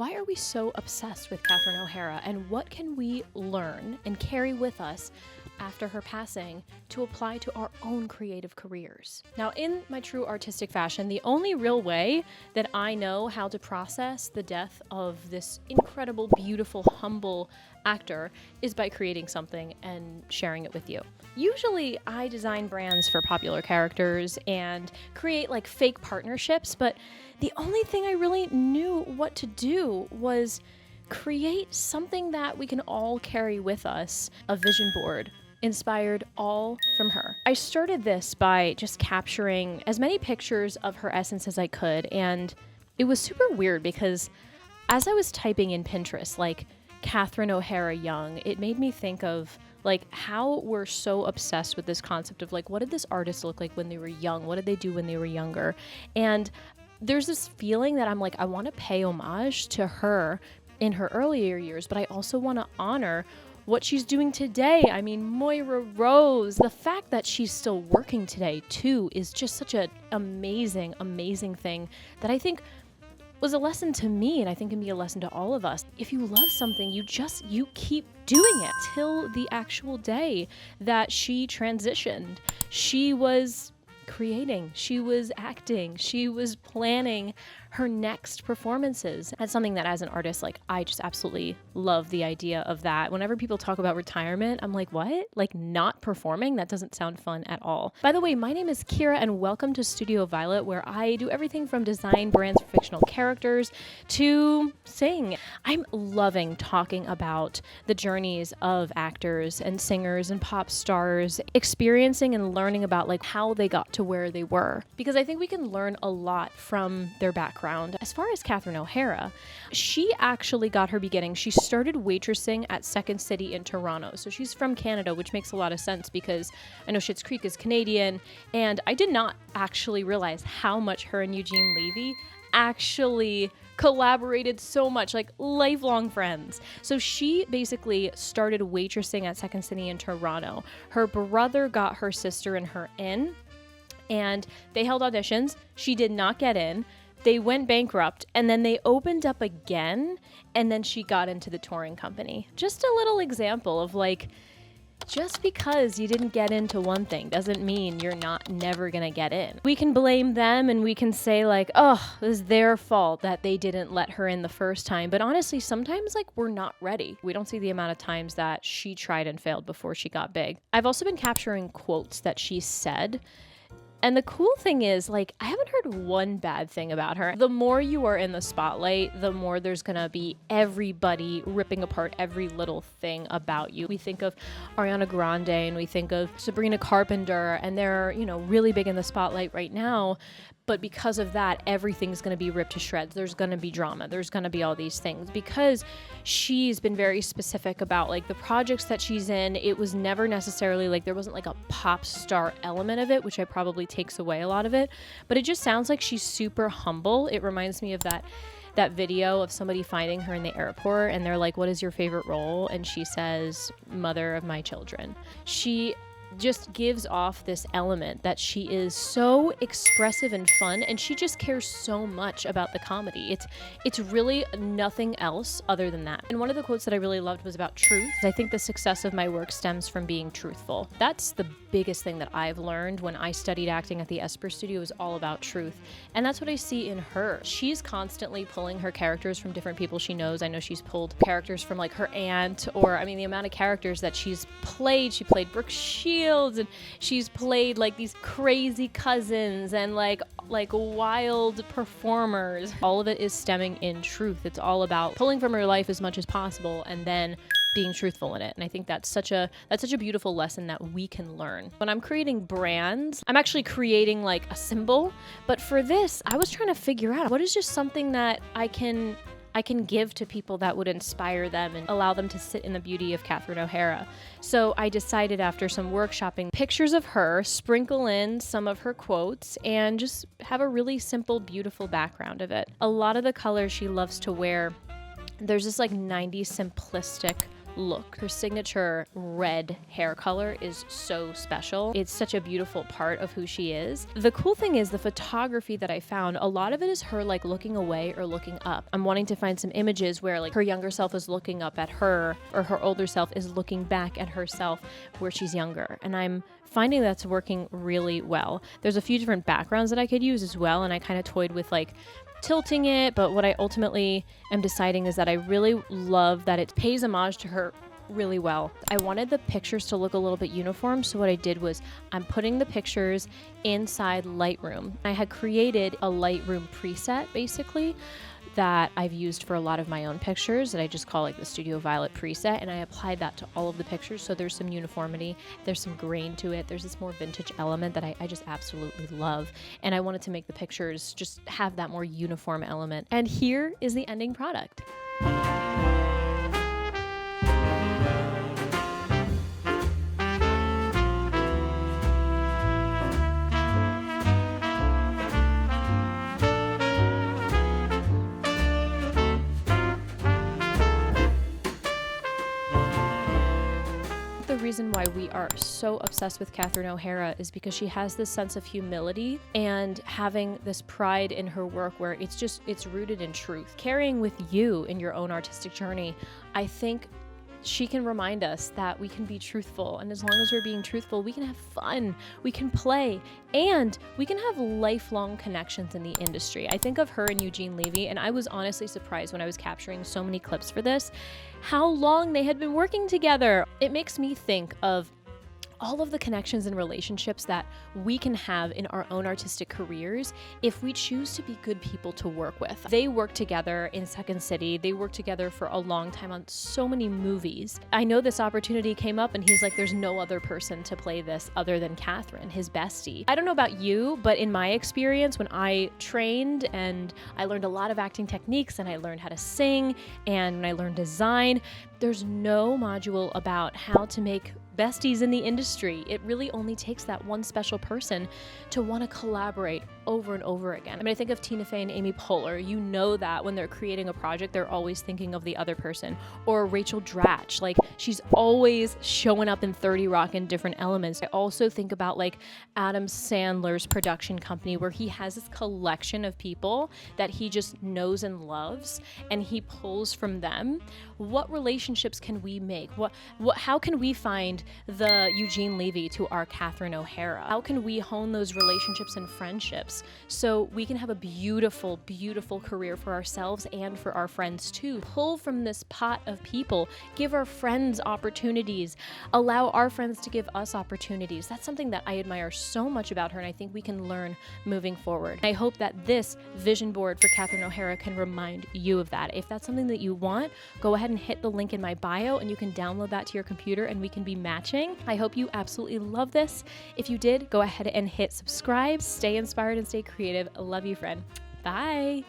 Why are we so obsessed with Catherine O'Hara, and what can we learn and carry with us after her passing to apply to our own creative careers? Now, in my true artistic fashion, the only real way that I know how to process the death of this incredible, beautiful, humble actor is by creating something and sharing it with you. Usually I design brands for popular characters and create like fake partnerships, but the only thing I really knew what to do was create something that we can all carry with us, a vision board inspired all from her. I started this by just capturing as many pictures of her essence as I could, and it was super weird because as I was typing in Pinterest, like Catherine O'Hara Young, it made me think of like how we're so obsessed with this concept of like, what did this artist look like when they were young? What did they do when they were younger? And there's this feeling that I'm like, I want to pay homage to her in her earlier years, but I also want to honor what she's doing today. I mean, Moira Rose, the fact that she's still working today too is just such an amazing, amazing thing that I think was a lesson to me, and I think can be a lesson to all of us. If you love something, you keep doing it till the actual day that she transitioned. She was creating, she was acting, she was planning her next performances. That's something that as an artist, like I just absolutely love the idea of that. Whenever people talk about retirement, I'm like, what? Like not performing? That doesn't sound fun at all. By the way, my name is Kira and welcome to Studio Violet, where I do everything from design brands for fictional characters to sing. I'm loving talking about the journeys of actors and singers and pop stars, experiencing and learning about like how they got to where they were, because I think we can learn a lot from their background. As far as Catherine O'Hara, she actually got her beginning. She started waitressing at Second City in Toronto. So she's from Canada, which makes a lot of sense because I know Schitt's Creek is Canadian, and I did not actually realize how much her and Eugene Levy actually collaborated so much, like lifelong friends. So she basically started waitressing at Second City in Toronto. Her brother got her sister and her in, and they held auditions. She did not get in. They went bankrupt, and then they opened up again, and then she got into the touring company. Just a little example of like, just because you didn't get into one thing doesn't mean you're never gonna get in. We can blame them and we can say like, oh, it was their fault that they didn't let her in the first time. But honestly, sometimes like we're not ready. We don't see the amount of times that she tried and failed before she got big. I've also been capturing quotes that she said. And the cool thing is, like, I haven't heard one bad thing about her. The more you are in the spotlight, the more there's gonna be everybody ripping apart every little thing about you. We think of Ariana Grande and we think of Sabrina Carpenter, and they're, really big in the spotlight right now. But because of that, everything's going to be ripped to shreds. There's going to be drama. There's going to be all these things because she's been very specific about like the projects that she's in. It was never necessarily like there wasn't like a pop star element of it, which probably takes away a lot of it. But it just sounds like she's super humble. It reminds me of that video of somebody finding her in the airport and they're like, what is your favorite role? And she says, mother of my children. She just gives off this element that she is so expressive and fun, and she just cares so much about the comedy. It's really nothing else other than that. And one of the quotes that I really loved was about truth. I think the success of my work stems from being truthful. That's the biggest thing that I've learned when I studied acting at the Esper Studio, is all about truth. And that's what I see in her. She's constantly pulling her characters from different people she knows. I know she's pulled characters from like her aunt, or the amount of characters that she's played. She played Brooke Shields, and she's played like these crazy cousins and like wild performers. All of it is stemming in truth. It's all about pulling from her life as much as possible and then being truthful in it. And I think that's such a beautiful lesson that we can learn. When I'm creating brands, I'm actually creating like a symbol. But for this, I was trying to figure out what is just something that I can give to people that would inspire them and allow them to sit in the beauty of Catherine O'Hara. So I decided after some workshopping, pictures of her, sprinkle in some of her quotes, and just have a really simple, beautiful background of it. A lot of the colors she loves to wear, there's this like 90s simplistic look. Her signature red hair color is so special. It's such a beautiful part of who she is. The cool thing is the photography that I found, a lot of it is her like looking away or looking up. I'm wanting to find some images where like her younger self is looking up at her, or her older self is looking back at herself where she's younger. And I'm finding that's working really well. There's a few different backgrounds that I could use as well, and I kind of toyed with like tilting it, but what I ultimately am deciding is that I really love that it pays homage to her really well. I wanted the pictures to look a little bit uniform, so what I did was I'm putting the pictures inside Lightroom. I had created a Lightroom preset basically that I've used for a lot of my own pictures that I just call like the Studio Violet preset, and I applied that to all of the pictures, so there's some uniformity, there's some grain to it, there's this more vintage element that I just absolutely love, and I wanted to make the pictures just have that more uniform element. And here is the ending product. The reason why we are so obsessed with Catherine O'Hara is because she has this sense of humility and having this pride in her work where it's rooted in truth. Carrying with you in your own artistic journey, I think she can remind us that we can be truthful, and as long as we're being truthful, we can have fun, we can play, and we can have lifelong connections in the industry. I think of her and Eugene Levy, and I was honestly surprised when I was capturing so many clips for this, how long they had been working together. It makes me think of all of the connections and relationships that we can have in our own artistic careers if we choose to be good people to work with. They worked together in Second City. They worked together for a long time on so many movies. I know this opportunity came up and he's like, there's no other person to play this other than Catherine, his bestie. I don't know about you, but in my experience, when I trained and I learned a lot of acting techniques and I learned how to sing and when I learned design, there's no module about how to make besties in the industry. It really only takes that one special person to want to collaborate over and over again. I mean, I think of Tina Fey and Amy Poehler. You know that when they're creating a project, they're always thinking of the other person. Or Rachel Dratch, like she's always showing up in 30 Rock in different elements. I also think about like Adam Sandler's production company where he has this collection of people that he just knows and loves and he pulls from them. What relationships can we make? How can we find the Eugene Levy to our Catherine O'Hara? How can we hone those relationships and friendships so we can have a beautiful, beautiful career for ourselves and for our friends too? Pull from this pot of people, give our friends opportunities, allow our friends to give us opportunities. That's something that I admire so much about her, and I think we can learn moving forward. I hope that this vision board for Catherine O'Hara can remind you of that. If that's something that you want, go ahead and hit the link in my bio and you can download that to your computer and we can be matching. I hope you absolutely love this. If you did, go ahead and hit subscribe. Stay inspired and stay creative. I love you, friend. Bye.